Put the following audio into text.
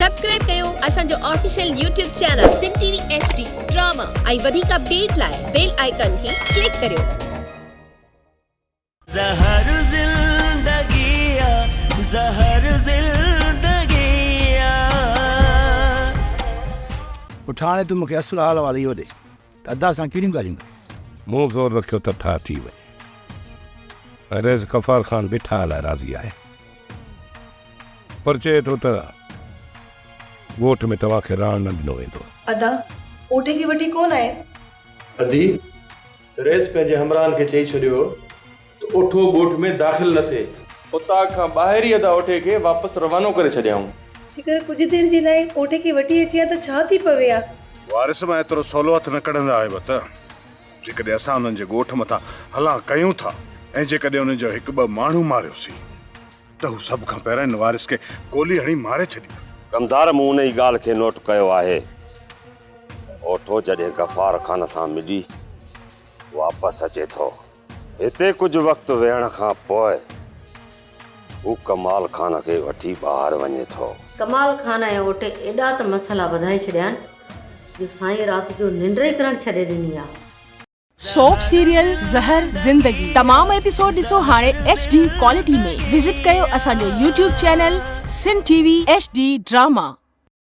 Subscribe कयो असांजो official YouTube channel सिन TV HD drama ऐं वधीक अपडेट लाइ बेल आइकन खे क्लिक करियो। ज़हर ज़िंदगिया ज़हर ज़िंदगिया उठाणे तूं मूंखे असुल हाल वारी इहो ॾे त अदा सां कहिड़ियूं ॻाल्हियूं मूं ज़ोर रखियो त ठा थी वञे। रेज़ गफ़ार ख़ान बि ठा लाइ राज़ी आहे, पर चए थो त ॻोठ में तव्हांखे रहण न ॾिनो वेंदो। अदा ओटे खे वठी कोन आहे। अदी रेस पंहिंजे हमराहनि खे चई छॾियो त ओठो ॻोठ में दाख़िल न थिए, उतां खां ॿाहिरि ई अदा ओठे खे वापसि रवानो करे छॾियाऊं। जेकर कुझु देरि जे लाइ ओटे खे वठी अची त छा थी पवे आ? वारिस मां एतिरो सवलो हथ न कढंदा आहियो त जेकॾहिं असां उन्हनि जे ॻोठ मथां हला कयूं था ऐं जेकॾहिं उन्हनि जो हिकु ॿ माण्हू मारियोसीं त हू सभ खां पहिरियों हिन वारिस खे गोली हणी मारे छॾी। कमदार मूं उन ई ॻाल्हि खे नोट कयो आहे। ओठो जॾहिं गफ़ार ख़ान सां मिली वापसि अचे थो, हिते कुझु वक़्तु वेहण खां पोइ हू कमाल ख़ान खे वठी ॿाहिरि वञे थो। कमाल ख़ान ऐं ओटे एॾा त मसला वधाए छॾिया आहिनि जो साईं राति जो निंड ई करणु छॾे ॾिनी आहे। सोप सीरियल ज़हर ज़िंदगी तमाम एपिसोड ॾिसो हाणे HD क्वालिटी में। विजिट कयो असांजो YouTube चैनल सिन टीवी HD ड्रामा।